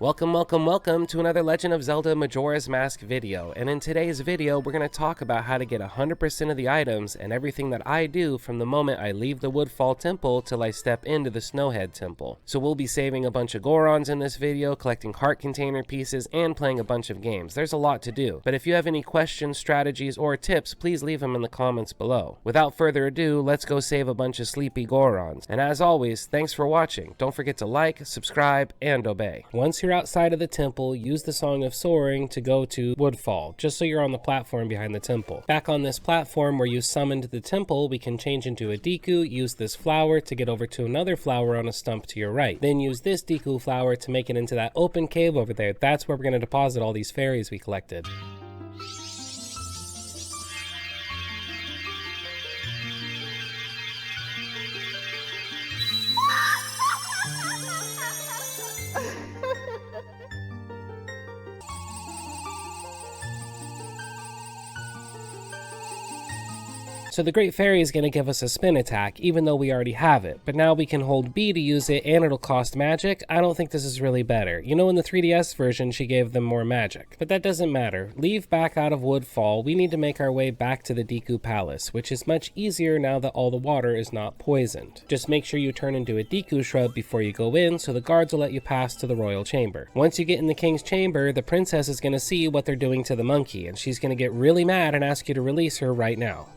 Welcome to another Legend of Zelda Majora's Mask video, and in today's video we're going to talk about how to get 100% of the items and everything that I do from the moment I leave the Woodfall Temple till I step into the Snowhead Temple. So we'll be saving a bunch of Gorons in this video, collecting heart container pieces, and playing a bunch of games. There's a lot to do, but if you have any questions, strategies, or tips, please leave them in the comments below. Without further ado, let's go save a bunch of sleepy Gorons, and as always, thanks for watching. Don't forget to like, subscribe, and obey. Once you're outside of the temple, use the Song of Soaring to go to Woodfall, just so you're on the platform behind the temple. Back on this platform where you summoned the temple, we can change into a Deku, use this flower to get over to another flower on a stump to your right. Then use this Deku flower to make it into that open cave over there. That's where we're going to deposit all these fairies we collected. So the Great Fairy is going to give us a spin attack, even though we already have it. But now we can hold B to use it, and it'll cost magic. I don't think this is really better. You know, in the 3DS version, she gave them more magic. But that doesn't matter. Leave back out of Woodfall. We need to make our way back to the Deku Palace, which is much easier now that all the water is not poisoned. Just make sure you turn into a Deku shrub before you go in, so the guards will let you pass to the royal chamber. Once you get in the king's chamber, the princess is going to see what they're doing to the monkey, and she's going to get really mad and ask you to release her right now.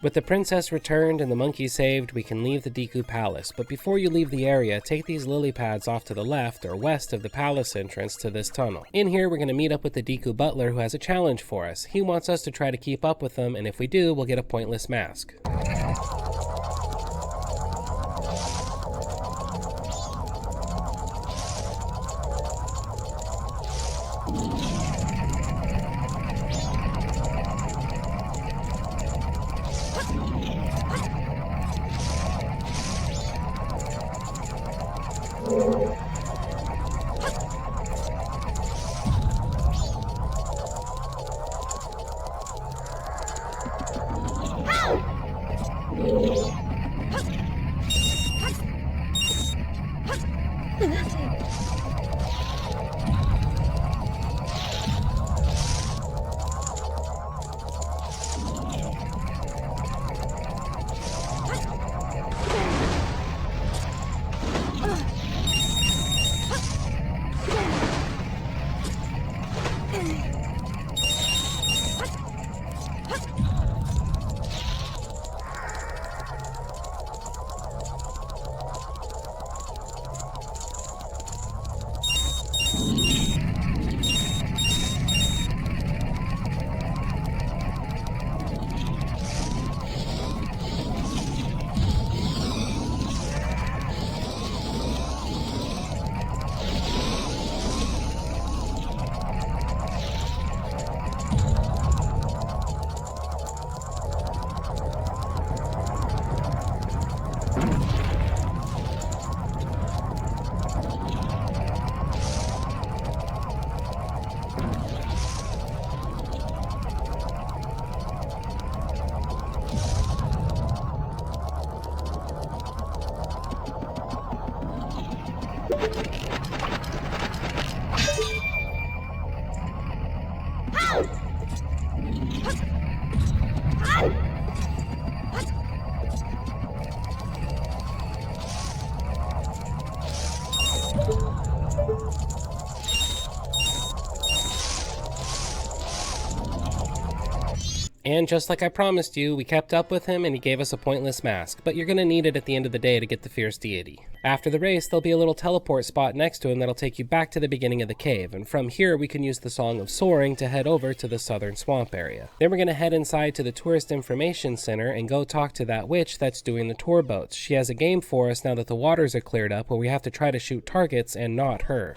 With the princess returned and the monkey saved, we can leave the Deku Palace, but before you leave the area, take these lily pads off to the left or west of the palace entrance to this tunnel. In here, we're going to meet up with the Deku Butler who has a challenge for us. He wants us to try to keep up with him, and if we do, we'll get a pointless mask. And just like I promised you, we kept up with him and he gave us a pointless mask, but you're gonna need it at the end of the day to get the fierce deity. After the race, there'll be a little teleport spot next to him that'll take you back to the beginning of the cave, and from here we can use the Song of Soaring to head over to the southern swamp area. Then we're gonna head inside to the Tourist Information Center and go talk to that witch that's doing the tour boats. She has a game for us now that the waters are cleared up where we have to try to shoot targets and not her.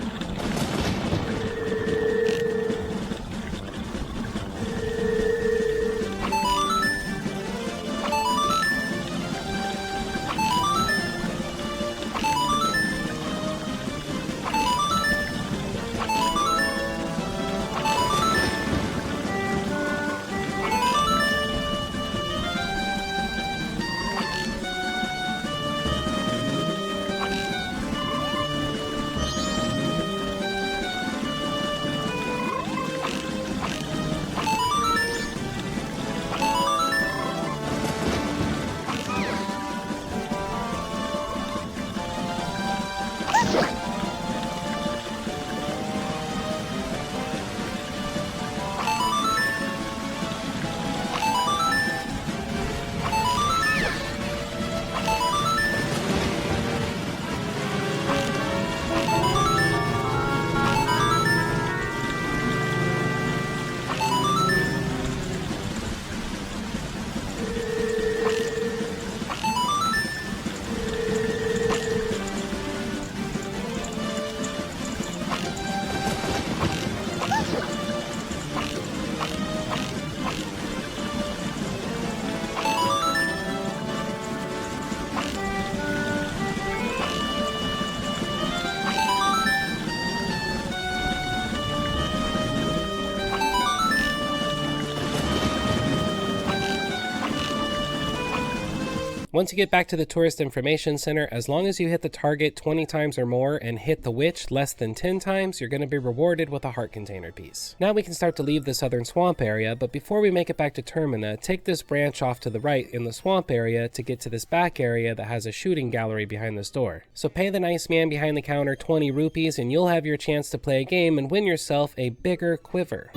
Once you get back to the Tourist Information Center, as long as you hit the target 20 times or more and hit the witch less than 10 times, you're going to be rewarded with a heart container piece. Now we can start to leave the southern swamp area, but before we make it back to Termina, take this branch off to the right in the swamp area to get to this back area that has a shooting gallery behind this door. So pay the nice man behind the counter 20 rupees and you'll have your chance to play a game and win yourself a bigger quiver.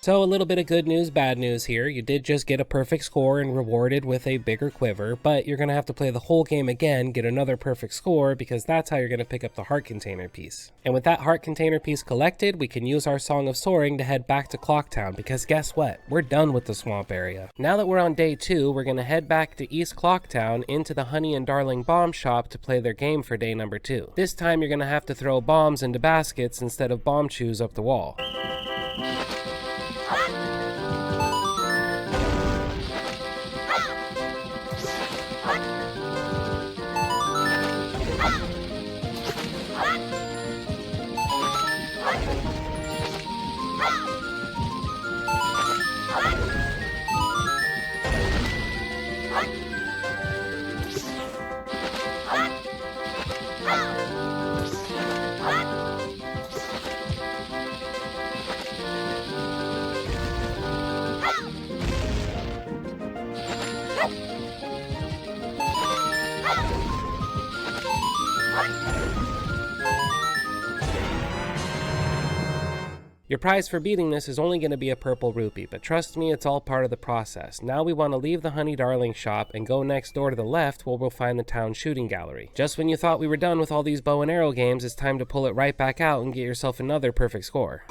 So a little bit of good news, bad news here. You did just get a perfect score and rewarded with a bigger quiver, but you're going to have to play the whole game again, get another perfect score, because that's how you're going to pick up the heart container piece. And with that heart container piece collected, we can use our Song of Soaring to head back to Clocktown, because guess what? We're done with the swamp area. Now that we're on day 2, we're going to head back to East Clocktown into the Honey and Darling bomb shop to play their game for day number 2. This time you're going to have to throw bombs into baskets instead of bomb chews up the wall. Your prize for beating this is only going to be a purple rupee, but trust me, it's all part of the process. Now we want to leave the Honey Darling shop and go next door to the left where we'll find the town shooting gallery. Just when you thought we were done with all these bow and arrow games, it's time to pull it right back out and get yourself another perfect score.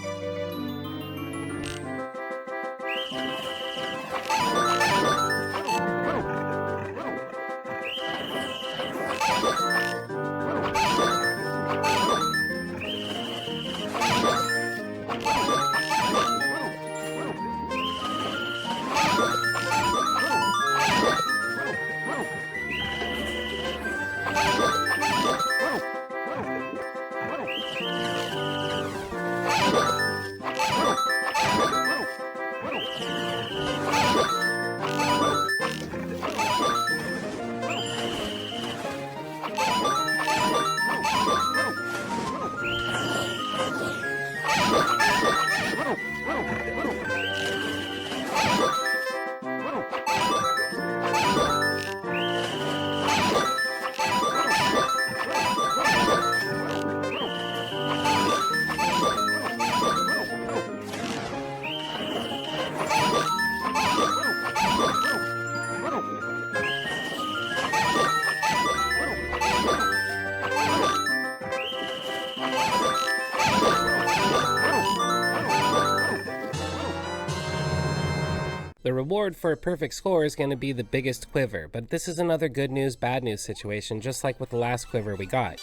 The reward for a perfect score is going to be the biggest quiver, but this is another good news, bad news situation, just like with the last quiver we got.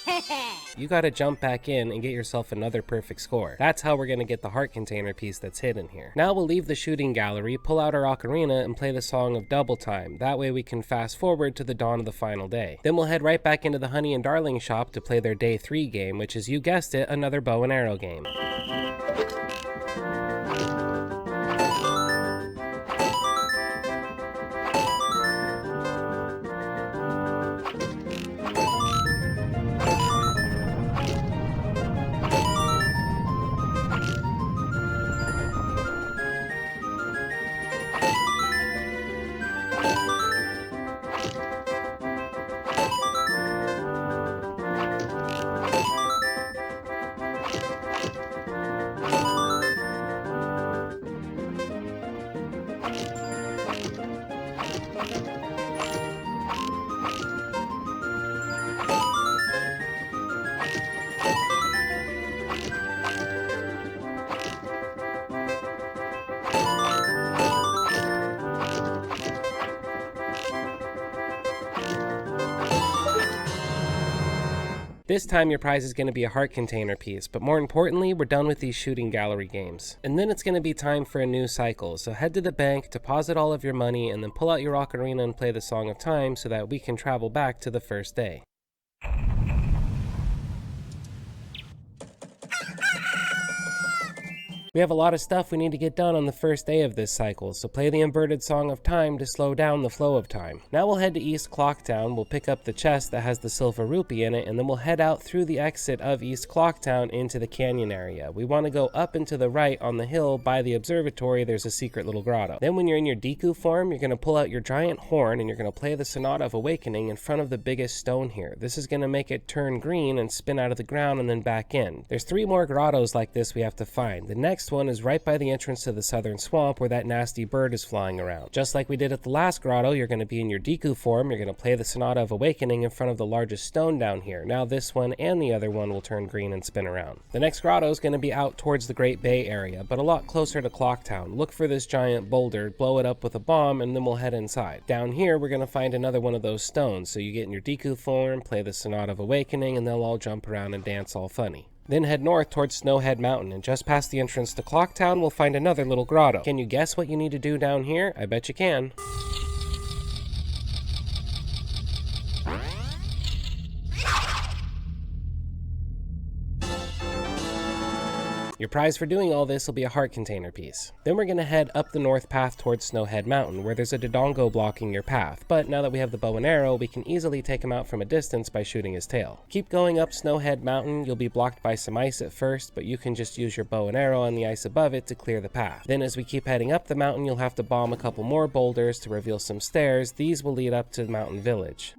You gotta jump back in and get yourself another perfect score. That's how we're gonna get the heart container piece that's hidden here. Now we'll leave the shooting gallery, pull out our ocarina, and play the song of double time. That way we can fast forward to the dawn of the final day. Then we'll head right back into the Honey and Darling shop to play their day 3 game, which is, you guessed it, another bow and arrow game. This time your prize is going to be a heart container piece, but more importantly, we're done with these shooting gallery games. And then it's going to be time for a new cycle, so head to the bank, deposit all of your money, and then pull out your ocarina and play the Song of Time so that we can travel back to the first day. We have a lot of stuff we need to get done on the first day of this cycle, so play the inverted Song of Time to slow down the flow of time. Now we'll head to East Clocktown, we'll pick up the chest that has the silver rupee in it, and then we'll head out through the exit of East Clocktown into the canyon area. We want to go up and to the right on the hill by the observatory. There's a secret little grotto. Then when you're in your Deku form, you're going to pull out your giant horn and you're going to play the Sonata of Awakening in front of the biggest stone here. This is going to make it turn green and spin out of the ground and then back in. There's 3 more grottos like this we have to find. The next one is right by the entrance to the southern swamp where that nasty bird is flying around. Just like we did at the last grotto, you're going to be in your Deku form, you're going to play the Sonata of Awakening in front of the largest stone down here. Now this one and the other one will turn green and spin around. The next grotto is going to be out towards the Great Bay area, but a lot closer to Clocktown. Look for this giant boulder, blow it up with a bomb, and then we'll head inside. Down here, we're going to find another one of those stones, so you get in your Deku form, play the Sonata of Awakening, and they'll all jump around and dance all funny. Then head north towards Snowhead Mountain, and just past the entrance to Clocktown, we'll find another little grotto. Can you guess what you need to do down here? I bet you can. Your prize for doing all this will be a heart container piece. Then we're going to head up the north path towards Snowhead Mountain, where there's a Dodongo blocking your path, but now that we have the bow and arrow, we can easily take him out from a distance by shooting his tail. Keep going up Snowhead Mountain, you'll be blocked by some ice at first, but you can just use your bow and arrow on the ice above it to clear the path. Then as we keep heading up the mountain, you'll have to bomb a couple more boulders to reveal some stairs. These will lead up to Mountain Village.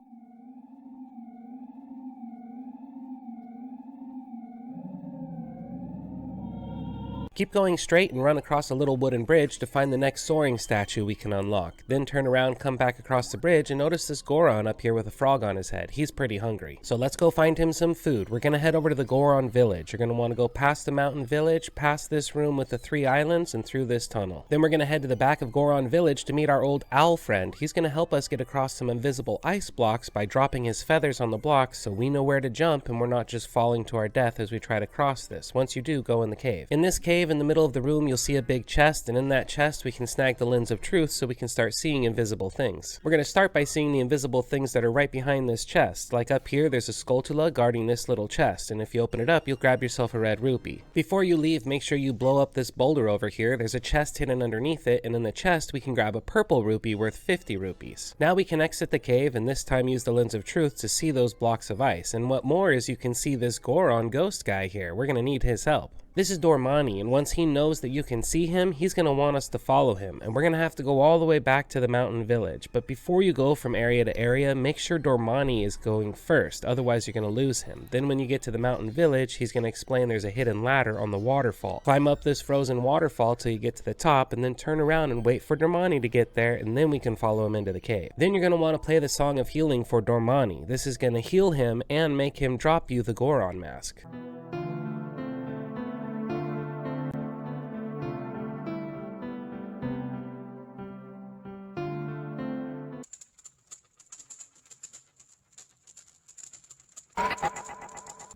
Keep going straight and run across a little wooden bridge to find the next soaring statue we can unlock. Then turn around, come back across the bridge, and notice this Goron up here with a frog on his head. He's pretty hungry. So let's go find him some food. We're gonna head over to the Goron village. You're gonna want to go past the mountain village, past this room with the 3 islands, and through this tunnel. Then we're gonna head to the back of Goron village to meet our old owl friend. He's gonna help us get across some invisible ice blocks by dropping his feathers on the blocks so we know where to jump and we're not just falling to our death as we try to cross this. Once you do, go in the cave. In this cave, in the middle of the room, you'll see a big chest, and in that chest we can snag the lens of truth so we can start seeing invisible things. We're going to start by seeing the invisible things that are right behind this chest. Like up here, there's a Skulltula guarding this little chest, and if you open it up, you'll grab yourself a red rupee. Before you leave, make sure you blow up this boulder over here. There's a chest hidden underneath it, and in the chest we can grab a purple rupee worth 50 rupees. Now we can exit the cave, and this time use the lens of truth to see those blocks of ice. And what more is, you can see this Goron ghost guy here. We're going to need his help. This is Dormani, and once he knows that you can see him, he's going to want us to follow him, and we're going to have to go all the way back to the mountain village. But before you go from area to area, make sure Dormani is going first, otherwise you're going to lose him. Then when you get to the mountain village, he's going to explain there's a hidden ladder on the waterfall. Climb up this frozen waterfall till you get to the top, and then turn around and wait for Dormani to get there, and then we can follow him into the cave. Then you're going to want to play the Song of Healing for Dormani. This is going to heal him and make him drop you the Goron Mask.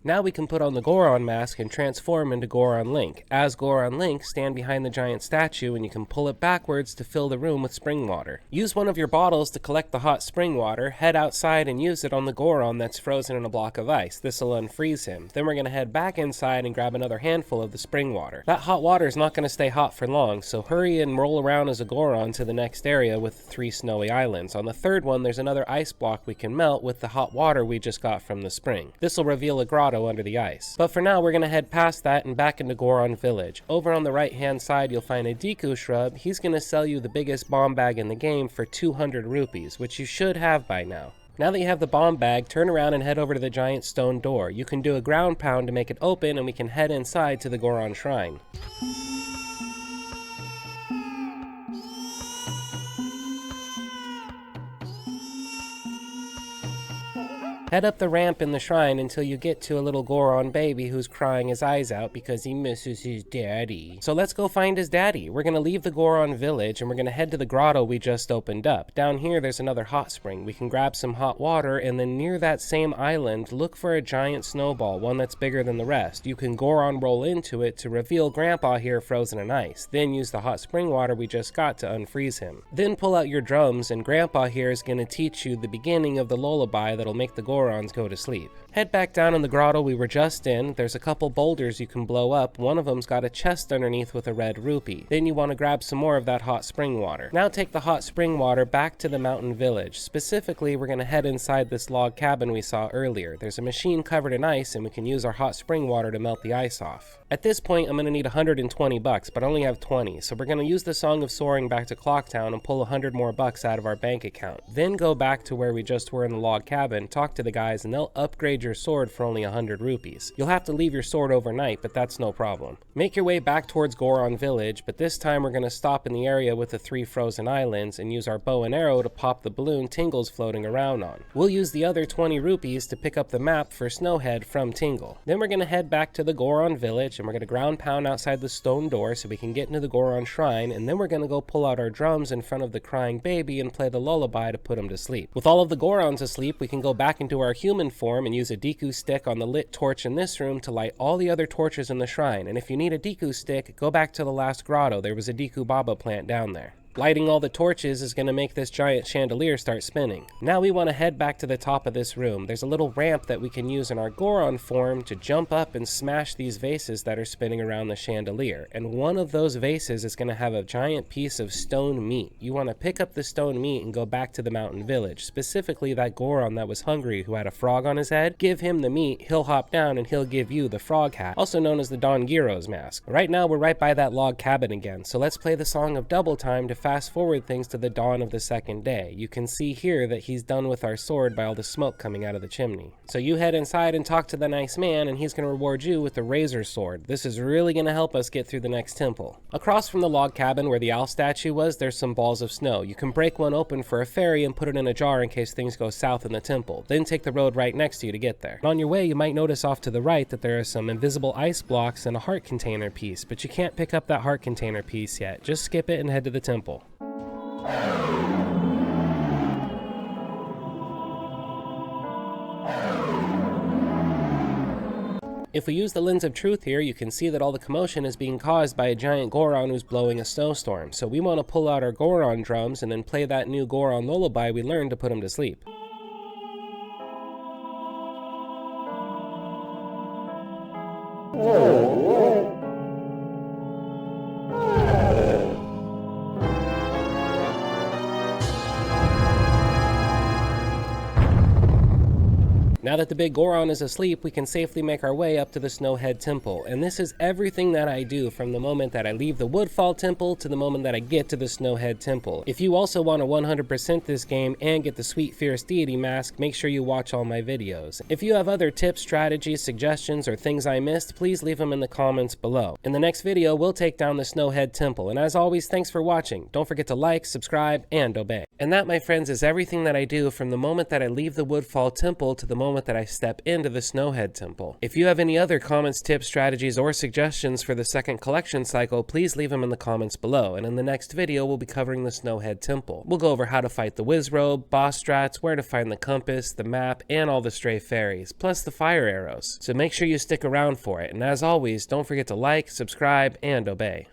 Now we can put on the Goron Mask and transform into Goron Link. As Goron Link, stand behind the giant statue and you can pull it backwards to fill the room with spring water. Use one of your bottles to collect the hot spring water, head outside and use it on the Goron that's frozen in a block of ice. This will unfreeze him. Then we're going to head back inside and grab another handful of the spring water. That hot water is not going to stay hot for long, so hurry and roll around as a Goron to the next area with 3 snowy islands. On the third one, there's another ice block we can melt with the hot water we just got from the spring. This will reveal a grotto under the ice. But for now, we're going to head past that and back into Goron Village. Over on the right hand side, you'll find a Deku shrub. He's going to sell you the biggest bomb bag in the game for 200 rupees, which you should have by now. Now that you have the bomb bag, turn around and head over to the giant stone door. You can do a ground pound to make it open and we can head inside to the Goron Shrine. Head up the ramp in the shrine until you get to a little Goron baby who's crying his eyes out because he misses his daddy. So let's go find his daddy. We're going to leave the Goron village and we're going to head to the grotto we just opened up. Down here there's another hot spring. We can grab some hot water and then near that same island look for a giant snowball, one that's bigger than the rest. You can Goron roll into it to reveal Grandpa here frozen in ice. Then use the hot spring water we just got to unfreeze him. Then pull out your drums and Grandpa here is going to teach you the beginning of the lullaby that'll make the Gorons go to sleep. Head back down in the grotto we were just in. There's a couple boulders you can blow up. One of them's got a chest underneath with a red rupee. Then you want to grab some more of that hot spring water. Now take the hot spring water back to the mountain village. Specifically, we're going to head inside this log cabin we saw earlier. There's a machine covered in ice and we can use our hot spring water to melt the ice off. At this point, I'm going to need 120 bucks, but I only have 20, so we're going to use the Song of Soaring back to Clocktown and pull 100 more bucks out of our bank account. Then go back to where we just were in the log cabin, talk to the guys, and they'll upgrade your sword for only 100 rupees. You'll have to leave your sword overnight, but that's no problem. Make your way back towards Goron Village, but this time we're going to stop in the area with the 3 frozen islands and use our bow and arrow to pop the balloon Tingle's floating around on. We'll use the other 20 rupees to pick up the map for Snowhead from Tingle. Then we're going to head back to the Goron Village and we're going to ground pound outside the stone door so we can get into the Goron Shrine, and then we're going to go pull out our drums in front of the crying baby and play the lullaby to put him to sleep. With all of the Gorons asleep, we can go back into our human form and use a Deku stick on the lit torch in this room to light all the other torches in the shrine, and if you need a Deku stick, go back to the last grotto. There was a Deku Baba plant down there. Lighting all the torches is going to make this giant chandelier start spinning. Now we want to head back to the top of this room. There's a little ramp that we can use in our Goron form to jump up and smash these vases that are spinning around the chandelier. And one of those vases is going to have a giant piece of stone meat. You want to pick up the stone meat and go back to the mountain village. Specifically that Goron that was hungry who had a frog on his head. Give him the meat, he'll hop down and he'll give you the frog hat, also known as the Don Gero's mask. Right now we're right by that log cabin again, so let's play the song of double time to fast forward things to the dawn of the second day. You can see here that he's done with our sword by all the smoke coming out of the chimney. So you head inside and talk to the nice man and he's going to reward you with the razor sword. This is really going to help us get through the next temple. Across from the log cabin where the owl statue was, there's some balls of snow. You can break one open for a fairy and put it in a jar in case things go south in the temple. Then take the road right next to you to get there. On your way, you might notice off to the right that there are some invisible ice blocks and a heart container piece, but you can't pick up that heart container piece yet. Just skip it and head to the temple. If we use the lens of truth here, you can see that all the commotion is being caused by a giant Goron who's blowing a snowstorm. So we want to pull out our Goron drums and then play that new Goron lullaby we learned to put him to sleep. Now that the big Goron is asleep, we can safely make our way up to the Snowhead Temple, and this is everything that I do from the moment that I leave the Woodfall Temple to the moment that I get to the Snowhead Temple. If you also want to 100% this game and get the sweet Fierce Deity mask, make sure you watch all my videos. If you have other tips, strategies, suggestions, or things I missed, please leave them in the comments below. In the next video, we'll take down the Snowhead Temple, and as always, thanks for watching. Don't forget to like, subscribe, and obey. And that, my friends, is everything that I do from the moment that I leave the Woodfall Temple to the moment moment that I step into the Snowhead Temple. If you have any other comments, tips, strategies, or suggestions for the second collection cycle, please leave them in the comments below, and in the next video we'll be covering the Snowhead Temple. We'll go over how to fight the Wizrobe, boss strats, where to find the compass, the map, and all the stray fairies, plus the fire arrows. So make sure you stick around for it, and as always, don't forget to like, subscribe, and obey.